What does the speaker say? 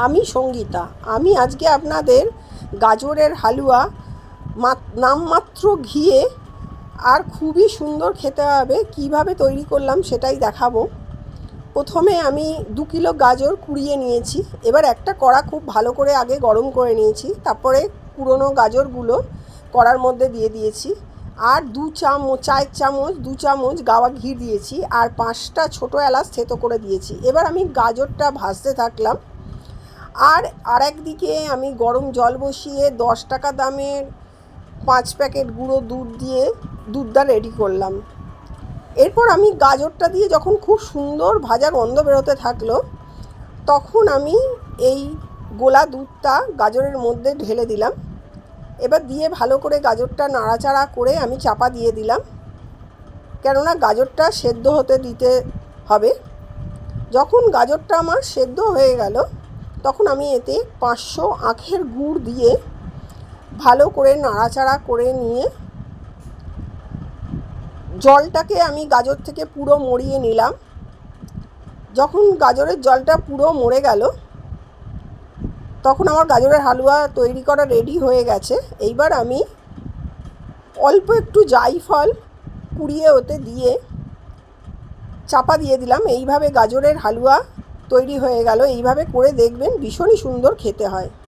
আমি সঙ্গীতা। আমি আজকে আপনাদের গাজরের হালুয়া নামমাত্র ঘিয়ে আর খুবই সুন্দর খেতে হবে কিভাবে তৈরি করলাম সেটাই দেখাবো। প্রথমে আমি 2 কিলো গাজর কুড়িয়ে নিয়েছি। এবার একটা কড়া খুব ভালো করে আগে গরম করে নিয়েছি, তারপরে পুরনো গাজরগুলো কড়ার মধ্যে দিয়ে দিয়েছি, আর 2 চামচ গাওয়া ঘি দিয়েছি, আর 5টা ছোটো এলাচ থেতো করে দিয়েছি। এবার আমি গাজরটা ভাজতে থাকলাম, আর একদিকে আমি গরম জল বসিয়ে 10 টাকা দামের 5 প্যাকেট গুঁড়ো দুধ দিয়ে দুধটা রেডি করলাম। এরপর আমি গাজরটা দিয়ে যখন খুব সুন্দর ভাজা গন্ধ বেরোতে থাকলো, তখন আমি এই গোলা দুধটা গাজরের মধ্যে ঢেলে দিলাম। এবার দিয়ে ভালো করে গাজরটা নাড়াচাড়া করে আমি চাপা দিয়ে দিলাম, কেননা গাজরটা সেদ্ধ হতে দিতে হবে। যখন গাজরটা আমার সেদ্ধ হয়ে গেল, তখন আমি এতে 500 আখের গুড় দিয়ে ভালো করে নাড়াচাড়া করে নিয়ে জলটাকে আমি গাজর থেকে পুরো মরিয়ে নিলাম। যখন গাজরের জলটা পুরো মরে গেল, তখন আমার গাজরের হালুয়া তৈরি করা রেডি হয়ে গেছে। এইবার আমি অল্প একটু জায়ফল কুড়িয়ে ওতে দিয়ে চাপা দিয়ে দিলাম। এইভাবে গাজরের হালুয়া তৈরি হয়ে গেল। এইভাবে করে দেখবেন, ভীষণই সুন্দর খেতে হয়।